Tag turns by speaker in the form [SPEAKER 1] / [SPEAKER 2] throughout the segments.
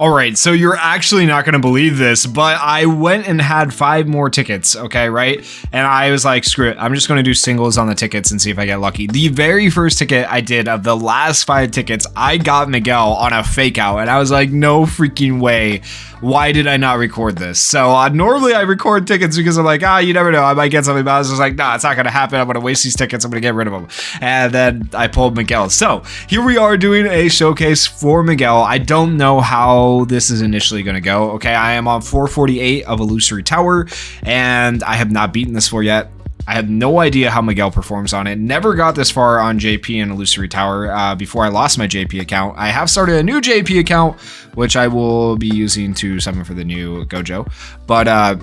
[SPEAKER 1] Alright, so you're actually not going to believe this, but I went and had 5 more tickets, okay, right? And I was like, screw it, I'm just going to do singles on the tickets and see if I get lucky. The very first ticket I did of the last 5 tickets, I got Miguel on a fake out, and I was like, no freaking way. Why did I not record this? So normally I record tickets because I'm like, you never know, I might get something, but I was just like, nah, it's not going to happen. I'm going to waste these tickets. I'm going to get rid of them. And then I pulled Miguel. So here we are doing a showcase for Miguel. I don't know how this is initially going to go. Okay, I am on 448 of Illusory Tower, and I have not beaten this floor yet. I have no idea how Miguel performs on it. Never got this far on JP and Illusory Tower before I lost my JP account. I have started a new JP account, which I will be using to summon for the new Gojo. But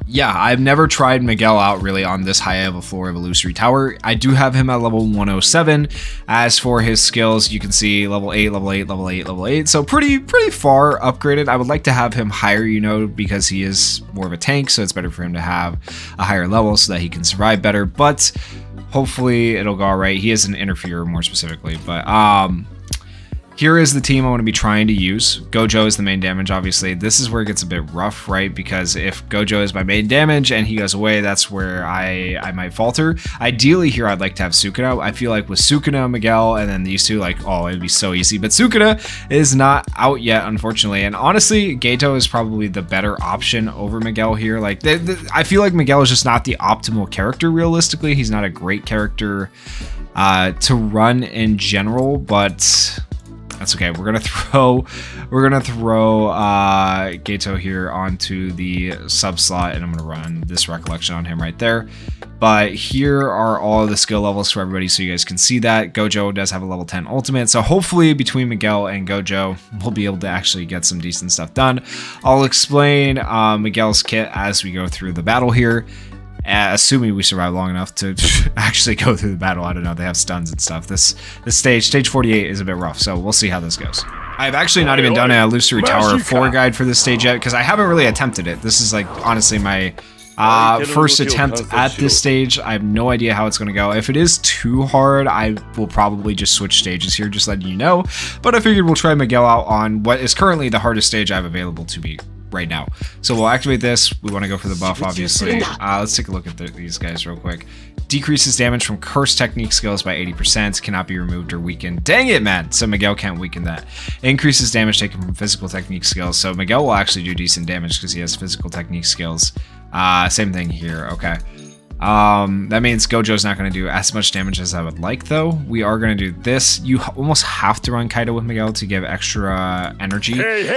[SPEAKER 1] yeah, I've never tried Miguel out really on this high of a floor of Illusory Tower. I do have him at level 107. As for his skills, you can see level 8, level 8, level 8, level 8. So pretty far upgraded. I would like to have him higher, you know, because he is more of a tank. So it's better for him to have a higher level so that he can survive better. But hopefully it'll go all right. He is an interferer more specifically. But here is the team I want to be trying to use. Gojo is the main damage, obviously. This is where it gets a bit rough, right? Because if Gojo is my main damage and he goes away, that's where I might falter. Ideally here, I'd like to have Sukuna. I feel like with Sukuna, Miguel, and then these two, like, oh, it'd be so easy. But Sukuna is not out yet, unfortunately. And honestly, Gato is probably the better option over Miguel here. Like, I feel like Miguel is just not the optimal character, realistically. He's not a great character to run in general, but that's okay. We're gonna throw Gato here onto the sub slot, and I'm gonna run this recollection on him right there. But here are all of the skill levels for everybody, so you guys can see that Gojo does have a level 10 ultimate. So hopefully between Miguel and Gojo, we'll be able to actually get some decent stuff done. I'll explain Miguel's kit as we go through the battle here. Assuming we survive long enough to actually go through the battle. I don't know, they have stuns and stuff. This stage 48 is a bit rough, so we'll see how this goes. I've actually not even done an Illusory Tower 4 guide for this stage yet, because I haven't really attempted it. This is like honestly my first attempt at this stage. I have no idea how it's going to go. If it is too hard, I will probably just switch stages here, just letting you know. But I figured we'll try Miguel out on what is currently the hardest stage I have available to me right now. So we'll activate this. We want to go for the buff, obviously. Let's take a look at these guys real quick. Decreases damage from cursed technique skills by 80%. Cannot be removed or weakened. Dang it, man. So Miguel can't weaken that. Increases damage taken from physical technique skills. So Miguel will actually do decent damage because he has physical technique skills. Same thing here. Okay. That means Gojo's not going to do as much damage as I would like, though. We are going to do this. You almost have to run Kaido with Miguel to give extra energy,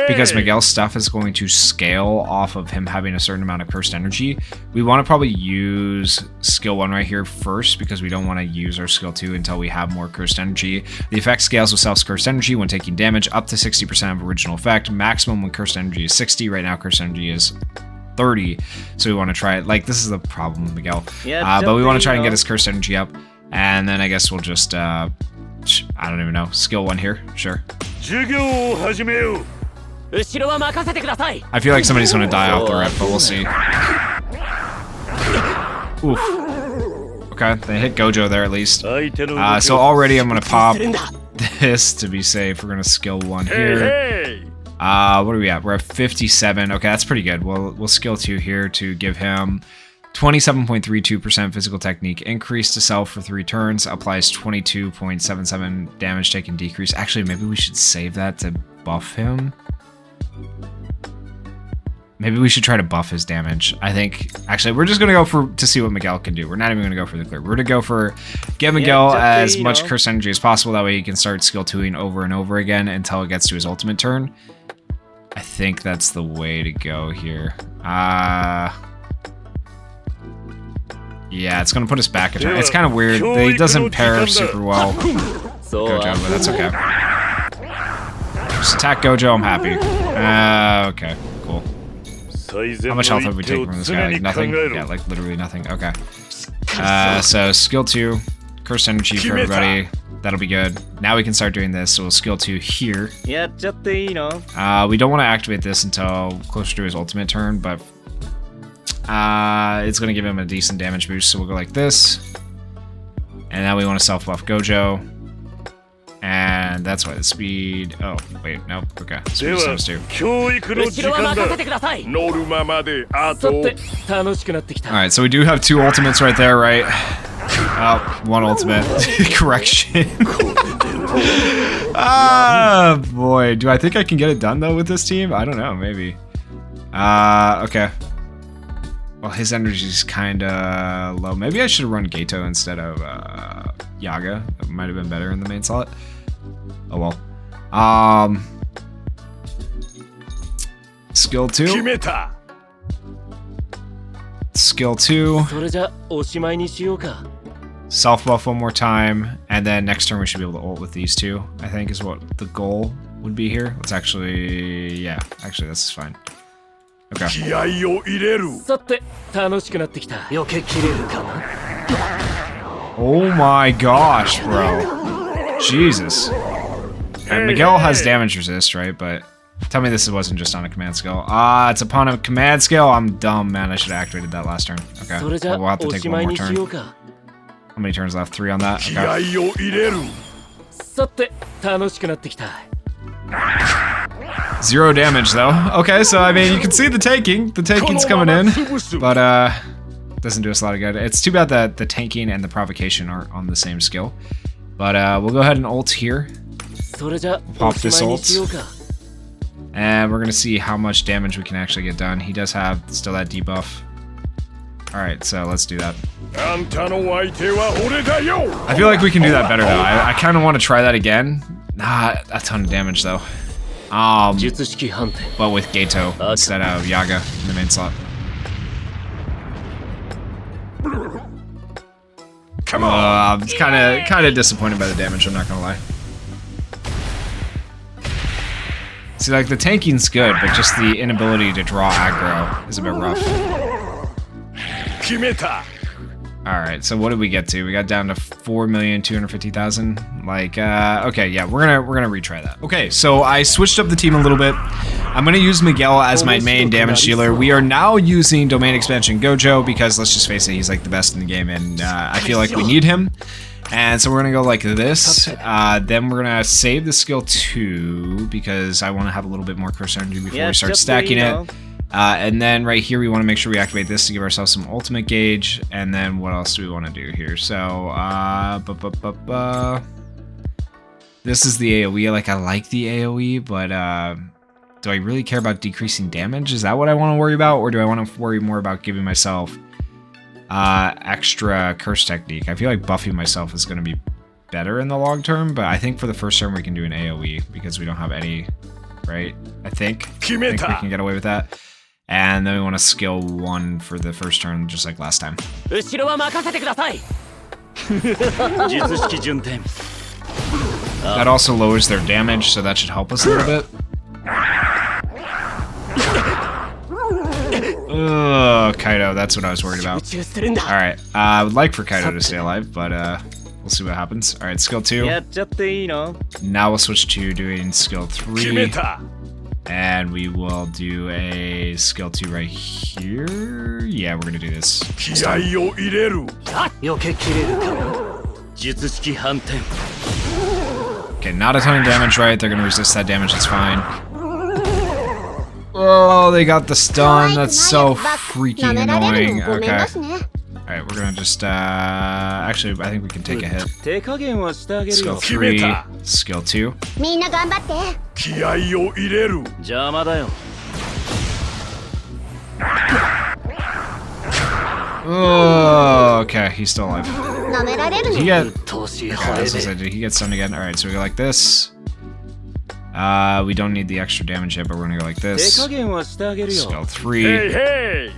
[SPEAKER 1] because Miguel's stuff is going to scale off of him having a certain amount of cursed energy. We want to probably use skill 1 right here first, because we don't want to use our skill 2 until we have more cursed energy. The effect scales with self's cursed energy when taking damage up to 60% of original effect. Maximum when cursed energy is 60. Right now, cursed energy is 30, so we want to try it. Like, this is the problem with Miguel. Yeah, but we want to try and get his cursed energy up, and then I guess we'll just I don't even know, skill 1 here. Sure. I feel like somebody's going to die off the rip, but we'll see. Oof. Okay, they hit Gojo there at least. So already I'm going to pop this to be safe. We're going to skill 1 here. What are we at? We're at 57. Okay, that's pretty good. We'll skill 2 here to give him 27.32% physical technique increase to self for 3 turns. Applies 22.77 damage taken decrease. Actually, maybe we should save that to buff him. Maybe we should try to buff his damage. I think, actually, we're just going to go to see what Miguel can do. We're not even going to go for the clear. We're going to go for give Miguel as much cursed energy as possible. That way he can start skill 2ing over and over again until it gets to his ultimate turn. I think that's the way to go here. Yeah, it's going to put us back. It's kind of weird. He doesn't pair super well Gojo, but that's okay. Just attack Gojo, I'm happy. Okay, cool. How much health have we taken from this guy? Like nothing? Yeah, like literally nothing. Okay. So skill 2, cursed energy for everybody. That'll be good. Now we can start doing this. So we'll skill 2 here. Yeah, we don't want to activate this until closer to his ultimate turn, but it's going to give him a decent damage boost. So we'll go like this. And now we want to self-buff Gojo. And And that's why the speed. Oh, wait, nope. Okay. Speed is times 2.
[SPEAKER 2] 教育の時間だ。ノルマまであと。
[SPEAKER 1] Alright, so we do have 2 ultimates right there, right? Oh, 1 ultimate. Correction. Ah, boy. Do I think I can get it done, though, with this team? I don't know. Maybe. Okay. Well, his energy's kinda low. Maybe I should have run Gato instead of Yaga. That might have been better in the main slot. Oh well. Skill 2. Skill 2. Self buff 1 more time, and then next turn we should be able to ult with these 2. I think is what the goal would be here. Let's actually, yeah, actually this is fine. Okay. Oh my gosh, bro. Jesus. And Miguel has damage resist, right? But tell me this wasn't just on a command skill. Ah, it's upon a command skill? I'm dumb, man. I should have activated that last turn. Okay. Well, we'll have to take 1 more turn. How many turns left? 3 on that? Okay. 0 damage though. Okay, so I mean you can see the tanking. The tanking's coming in. But doesn't do us a lot of good. It's too bad that the tanking and the provocation aren't on the same skill. But we'll go ahead and ult here. Pop this ult. And we're gonna see how much damage we can actually get done. He does have still that debuff. Alright, so let's do that. I feel like we can do that better though. I kinda wanna try that again. Not a ton of damage though. But with Gato instead of Yaga in the main slot. I'm kind of disappointed by the damage. I'm not gonna lie. See, like the tanking's good, but just the inability to draw aggro is a bit rough. All right, so what did we get to? We got down to 4,250,000. Like, okay, yeah, we're gonna retry that. Okay, so I switched up the team a little bit. I'm gonna use Miguel as my main damage dealer. We are now using Domain Expansion Gojo because let's just face it, he's like the best in the game, and I feel like we need him. And so we're gonna go like this. Then we're gonna save the skill 2 because I want to have a little bit more curse energy before we start stacking it. And then right here, we want to make sure we activate this to give ourselves some ultimate gauge. And then what else do we want to do here? So, this is the AoE. Like, I like the AoE, but do I really care about decreasing damage? Is that what I want to worry about? Or do I want to worry more about giving myself extra curse technique? I feel like buffing myself is going to be better in the long term, but I think for the first turn we can do an AoE because we don't have any, right? I think we can get away with that. And then we want to skill 1 for the first turn, just like last time. That also lowers their damage, so that should help us a little bit. Ugh, Kaido, that's what I was worried about. Alright, I would like for Kaido to stay alive, but we'll see what happens. Alright, skill 2. Now we'll switch to doing skill 3. And we will do a skill 2 right here. Yeah, we're gonna do this. Okay, not a ton of damage, right? They're gonna resist that damage, that's fine. Oh, they got the stun. That's so freaking annoying. Okay. Alright, we're gonna just, actually, I think we can take a hit. Skill 3, skill 2. Oh, okay, he's still alive. Did he get... Okay, did he get stunned again? Alright, so we go like this. We don't need the extra damage yet, but we're gonna go like this. Skill 3.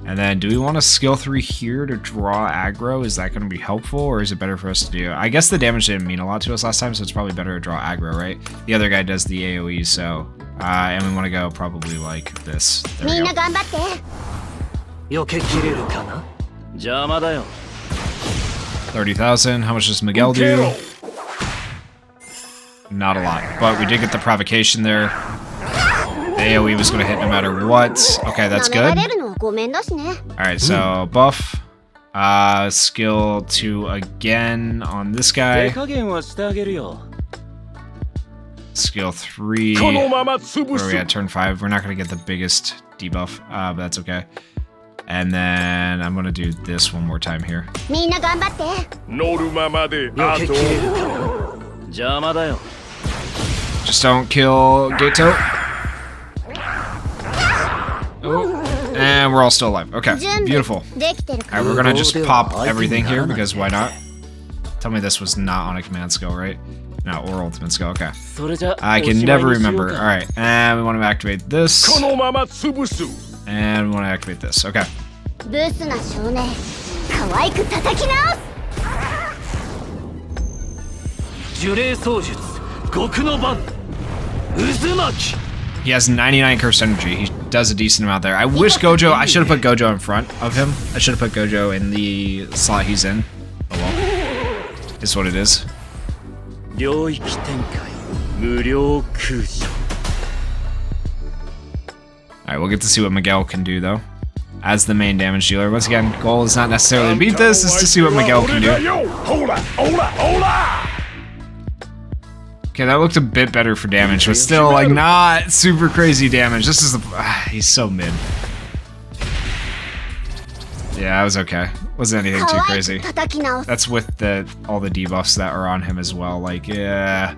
[SPEAKER 1] And then, do we want to skill 3 here to draw aggro? Is that going to be helpful, or is it better for us to do? I guess the damage didn't mean a lot to us last time, so it's probably better to draw aggro, right? The other guy does the AoE, so... and we want to go probably like this. There we go. 30,000. How much does Miguel do? Not a lot, but we did get the provocation there. The AoE was going to hit no matter what. Okay, that's good. Alright, so buff. Skill 2 again on this guy. Skill 3.
[SPEAKER 2] このまま潰
[SPEAKER 1] Where are
[SPEAKER 2] す
[SPEAKER 1] we at? Turn 5. We're not going to get the biggest debuff, but that's okay. And then I'm going to do this one more time here.
[SPEAKER 3] みんな頑張って。
[SPEAKER 2] 乗るままであと
[SPEAKER 1] Just don't kill Gato. Oh, and we're all still alive. Okay, beautiful.
[SPEAKER 3] できてるか
[SPEAKER 1] Alright, we're gonna just pop everything here because why not? Tell me this was not on a command skill, right? No, or ultimate skill, okay. I can never remember. Alright, and we want to activate this.
[SPEAKER 2] このまま潰す
[SPEAKER 1] And we want to activate this. Okay.
[SPEAKER 3] ブスな少年。可愛く叩き直す。
[SPEAKER 4] 呪霊操術極の番渦巻き
[SPEAKER 1] He has 99 cursed energy. He does a decent amount there. I wish Gojo... I should have put Gojo in front of him. I should have put Gojo in the slot he's in. Oh well. It's what it is.
[SPEAKER 4] 領域展開無料空所
[SPEAKER 1] Alright, we'll get to see what Miguel can do, though. As the main damage dealer. Once again, goal is not necessarily to beat this, it's to see what Miguel can do.
[SPEAKER 2] ほらほらほら
[SPEAKER 1] Okay, that looked a bit better for damage, but still, like, not super crazy damage. This is the... he's so mid. Yeah, that was okay. Wasn't anything too
[SPEAKER 3] 可愛
[SPEAKER 1] crazy.
[SPEAKER 3] く叩き直す。
[SPEAKER 1] That's with all the debuffs that are on him as well. Like, yeah,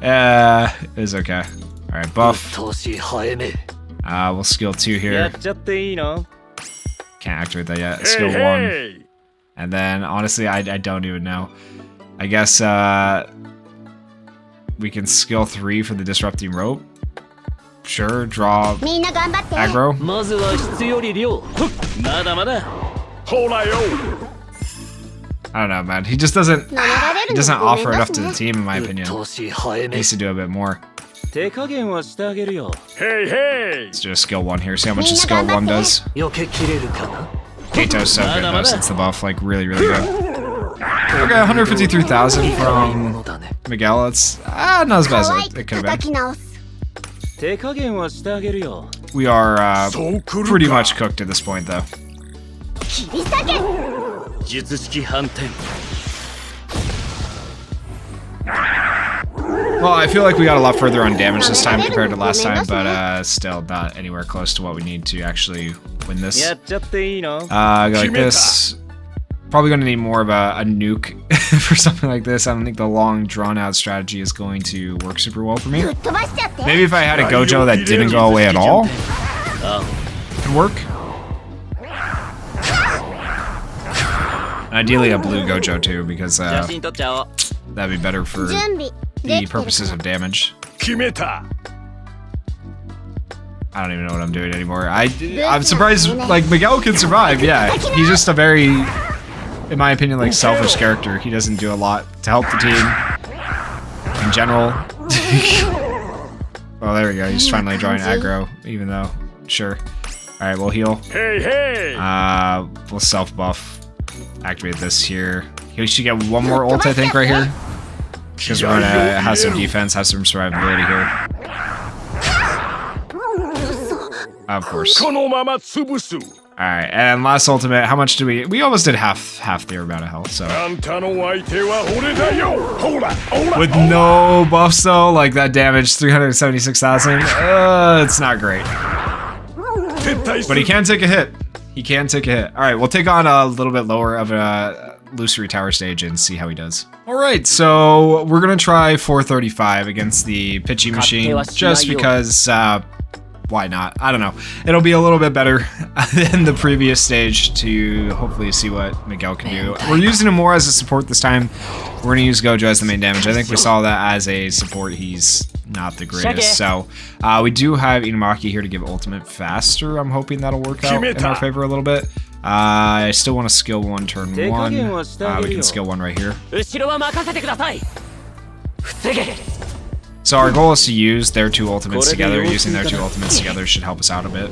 [SPEAKER 1] it was okay. All right, buff.
[SPEAKER 4] 年早め
[SPEAKER 1] We'll skill 2
[SPEAKER 4] や
[SPEAKER 1] here.
[SPEAKER 4] っちゃっていいの
[SPEAKER 1] Can't activate that yet.
[SPEAKER 2] へ
[SPEAKER 1] Skill
[SPEAKER 2] い
[SPEAKER 1] 1,
[SPEAKER 2] へい
[SPEAKER 1] and then honestly, I don't even know. I guess we can skill 3 for the disrupting rope. Sure, draw
[SPEAKER 3] みんな頑張って。
[SPEAKER 1] aggro.
[SPEAKER 4] まずは質より量まだまだ
[SPEAKER 2] ほらよ
[SPEAKER 1] I don't know, man. He just doesn't.
[SPEAKER 3] 舐められ
[SPEAKER 1] He
[SPEAKER 3] るの
[SPEAKER 1] doesn't
[SPEAKER 3] ごめん
[SPEAKER 1] offer
[SPEAKER 3] な
[SPEAKER 1] enough
[SPEAKER 3] す
[SPEAKER 1] to
[SPEAKER 3] ね
[SPEAKER 1] the team, in my opinion.
[SPEAKER 4] 年早
[SPEAKER 1] He
[SPEAKER 4] め
[SPEAKER 1] needs to do a bit more.
[SPEAKER 4] 手加減はしてあげるよ
[SPEAKER 2] へいへい
[SPEAKER 1] Let's do a skill 1 here. See how much a skill 1 does.
[SPEAKER 4] 避けきれるかな
[SPEAKER 1] Gato's so good though since the buff, like really, really good. Okay, 153,000 from Miguel. It's not as bad
[SPEAKER 3] 可
[SPEAKER 1] as
[SPEAKER 3] 愛
[SPEAKER 1] it
[SPEAKER 3] く
[SPEAKER 1] could have
[SPEAKER 3] 叩
[SPEAKER 1] been.
[SPEAKER 3] き直す。
[SPEAKER 4] 手加減はしてあげるよ
[SPEAKER 1] We are
[SPEAKER 2] そう来る
[SPEAKER 1] pretty
[SPEAKER 2] か
[SPEAKER 1] much cooked at this point though.
[SPEAKER 3] 切り裂け。
[SPEAKER 4] 術式反転
[SPEAKER 1] Well, I feel like we got a lot further on damage this time compared to last time, but still not anywhere close to what we need to actually win this.
[SPEAKER 4] やっちゃっていいの
[SPEAKER 1] Go like this. Probably going to need more of a nuke for something like this. I don't think the long, drawn-out strategy is going to work super well for me.
[SPEAKER 3] ぶっ飛ばしちゃって。
[SPEAKER 1] Maybe if I had a Gojo that didn't go away at all, could work. Ideally a blue Gojo too, because
[SPEAKER 4] 写真撮っちゃおう
[SPEAKER 1] that'd be better for
[SPEAKER 3] 準備
[SPEAKER 1] the
[SPEAKER 3] できてる
[SPEAKER 1] purposes of damage.
[SPEAKER 2] 決めた
[SPEAKER 1] I don't even know what I'm doing anymore. I'm surprised, like, Miguel can survive, yeah. He's just a very, in my opinion, like, selfish character. He doesn't do a lot to help the team in general. Oh, there we go. He's finally drawing aggro, even though, sure. Alright, we'll heal.
[SPEAKER 2] へいへい
[SPEAKER 1] We'll self-buff. Activate this here. He should get one more ult, I think, right here. Because we're gonna have some defense, have some survivability here. Of course.
[SPEAKER 2] このまま潰す
[SPEAKER 1] Alright, and last ultimate, how much do we... We almost did half their amount of health, so...
[SPEAKER 2] あんたの相手は俺だよほらほら
[SPEAKER 1] With no buffs, though, like that damage, 376,000, it's not great.
[SPEAKER 2] 撤退す
[SPEAKER 1] But
[SPEAKER 2] る
[SPEAKER 1] he can take a hit. He can take a hit. Alright, we'll take on a little bit lower of a Lucery Tower stage and see how he does. Alright, so we're gonna try 435 against the Pitchy Machine, just because, why not? I don't know. It'll be a little bit better than the previous stage to hopefully see what Miguel can do. We're using him more as a support this time. We're gonna use Gojo as the main damage. I think we saw that as a support. He's not the greatest. So we do have Inumaki here to give ultimate faster. I'm hoping that'll work out in our favor a little bit. I still want to skill 1 turn 1. We can skill 1 right here.
[SPEAKER 4] 後ろは任せてください防げ
[SPEAKER 1] So our goal is to use their 2 ultimates together. Using their 2 ultimates together should help us out a bit.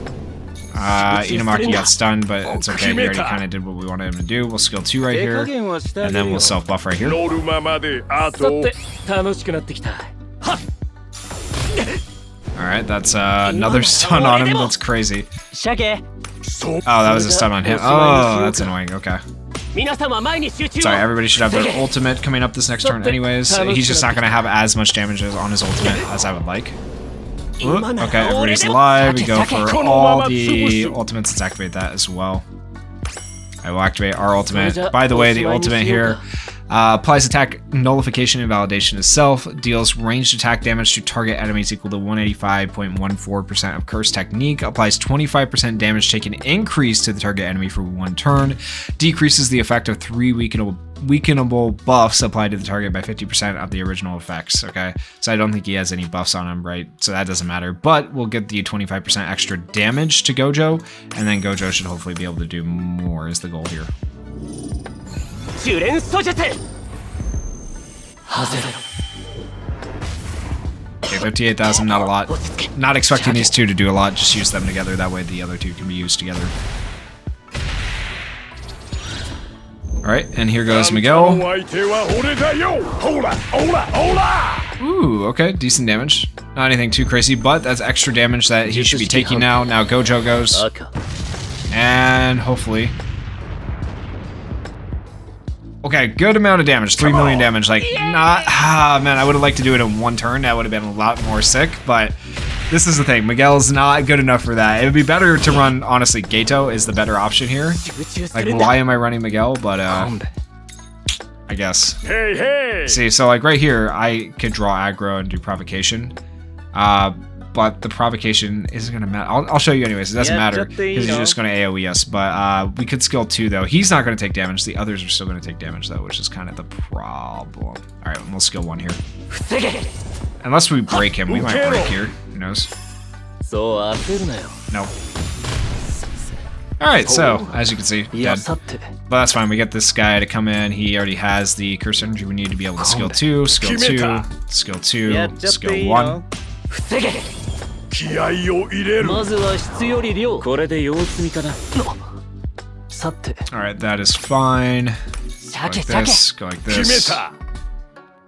[SPEAKER 1] Inumaki got stunned, but it's okay. He already kind of did what we wanted him to do. We'll skill 2 right here, and then we'll self-buff right here.
[SPEAKER 2] 乗るままであ
[SPEAKER 4] さ
[SPEAKER 2] と
[SPEAKER 4] て楽しくなってきたはっ
[SPEAKER 1] Alright, that's another stun on him. That's crazy.
[SPEAKER 4] 鮭
[SPEAKER 2] そう
[SPEAKER 1] Oh, that was a stun on him. Oh, that's annoying. Okay. Sorry, everybody should have their ultimate coming up this next turn anyways. He's just not going to have as much damage on his ultimate as I would like. Ooh, okay, everybody's alive. We go for all the ultimates. Let's activate that as well. I will activate our ultimate. By the way, the ultimate here applies attack nullification and invalidation to self, deals ranged attack damage to target enemies equal to 185.14% of curse technique, applies 25% damage taken increase to the target enemy for 1 turn, decreases the effect of 3 weakenable buffs applied to the target by 50% of the original effects. Okay, so I don't think he has any buffs on him, right? So that doesn't matter, but we'll get the 25% extra damage to Gojo, and then Gojo should hopefully be able to do more is the goal here. Okay, 58,000, not a lot. Not expecting these two to do a lot, just use them together, that way the other two can be used together. Alright, and here goes Miguel. Ooh, okay, decent damage. Not anything too crazy, but that's extra damage that he should be taking now. Now Gojo goes. And hopefully... Okay, good amount of damage, 3 million damage, like, not, man, I would have liked to do it in 1 turn, that would have been a lot more sick, but this is the thing, Miguel's not good enough for that. It would be better to run, honestly, Gato is the better option here. Like, why am I running Miguel, but, I guess. See, so, like, right here, I could draw aggro and do provocation, but the provocation isn't going to matter. I'll show you anyways. It doesn't matter because he's just going to AoE us. But we could skill 2 though. He's not going to take damage. The others are still going to take damage though, which is kind of the problem. All right, we'll skill 1 here. Unless we break him, we might break here. Who knows? No. All right, so as you can see, dead. But that's fine. We get this guy to come in. He already has the curse energy we need to be able to skill 2, skill 2, skill 2, skill 1. Alright, that is fine. Go like this, go like this.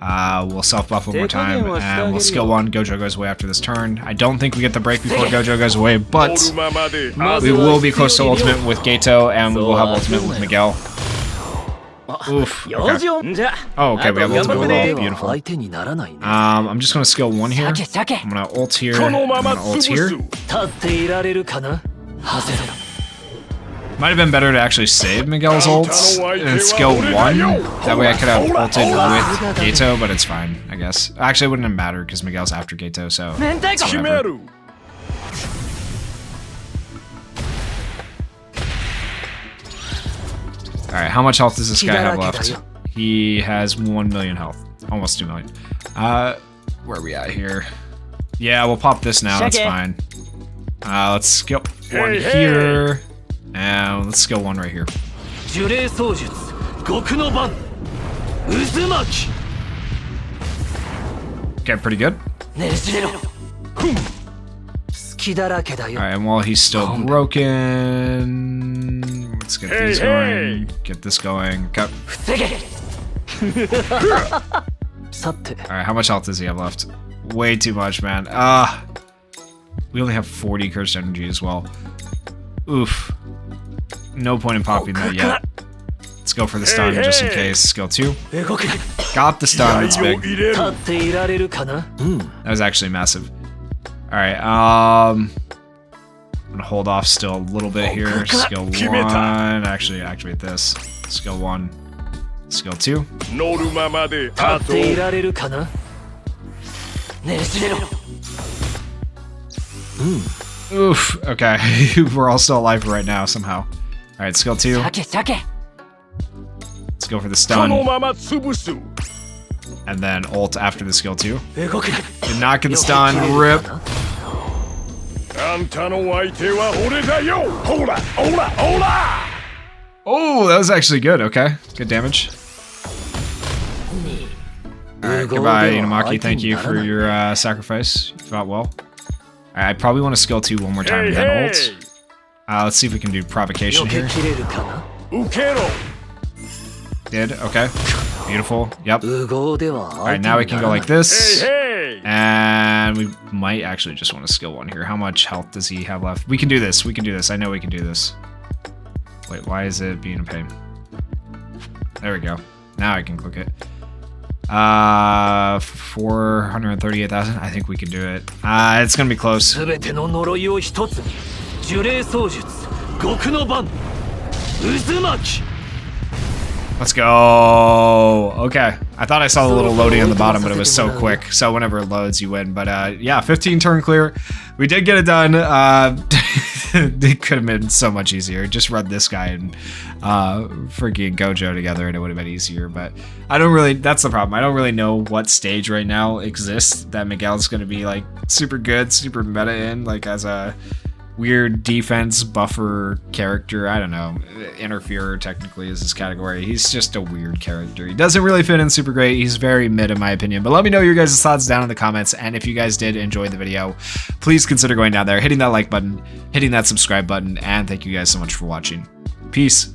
[SPEAKER 1] We'll self-buff one more time, and we'll skill 1. Gojo goes away after this turn. I don't think we get the break before Gojo goes away, but we will be close to ultimate with Gato, and we will have ultimate with Miguel. Oof. Okay. Oh, okay, we have ultimate with all. Beautiful. I'm just gonna skill 1 here. I'm gonna ult here. I'm gonna ult here. Might have been better to actually save Miguel's ults and skill 1. That way I could have ulted with Gato, but it's fine, I guess. Actually, it wouldn't have mattered because Miguel's after Gato, so whatever. Alright, how much health does this guy have left? He has 1 million health. Almost 2 million. Where are we at here? Yeah, we'll pop this now, that's fine. Let's skill 1 here. And let's skill 1 right here. Okay, pretty good. Alright, and while he's still broken... Let's get these going, get this going. Okay. Alright, how much health does he have left? Way too much, man. We only have 40 cursed energy as well. Oof. No point in popping that yet. Let's go for the stun just in case. Skill 2. Got the stun, that's big. That was actually massive. Alright, I'm gonna hold off still a little bit here. Skill 1. Actually, activate this. Skill 1. Skill 2. Oof. Okay. We're all still alive right now somehow. Alright, skill 2. Let's go for the stun. And then ult after the skill 2. Did not get the stun. RIP. Oh, that was actually good. Okay, good damage. Alright, goodbye, Inamaki. Thank you for your sacrifice. You fought well. Alright, I probably want to skill 2 one more time and then ult. Let's see if we can do provocation here. Did, okay. Beautiful, yep. Alright, now we can go like this. And we might actually just want to skill 1 here. How much health does he have left? We can do this, we can do this. I know we can do this. Wait, why is it being a pain? There we go. Now I can click it. 438,000. I think we can do it. It's gonna be close.
[SPEAKER 4] 全ての呪いを一つに呪霊操術極の番渦巻き
[SPEAKER 1] Let's go. Okay. I thought I saw the little loading on the bottom, but it was so quick. So whenever it loads, you win. But yeah, 15 turn clear. We did get it done. It could have been so much easier. Just run this guy and freaking Gojo together and it would have been easier. But I don't really, that's the problem. I don't really know what stage right now exists that Miguel's going to be like super good, super meta in, like as a weird defense buffer character. I don't know. Interferer technically is his category. He's just a weird character. He doesn't really fit in super great. He's very mid in my opinion. But let me know your guys' thoughts down in the comments. And if you guys did enjoy the video, please consider going down there, hitting that like button, hitting that subscribe button, and thank you guys so much for watching. Peace.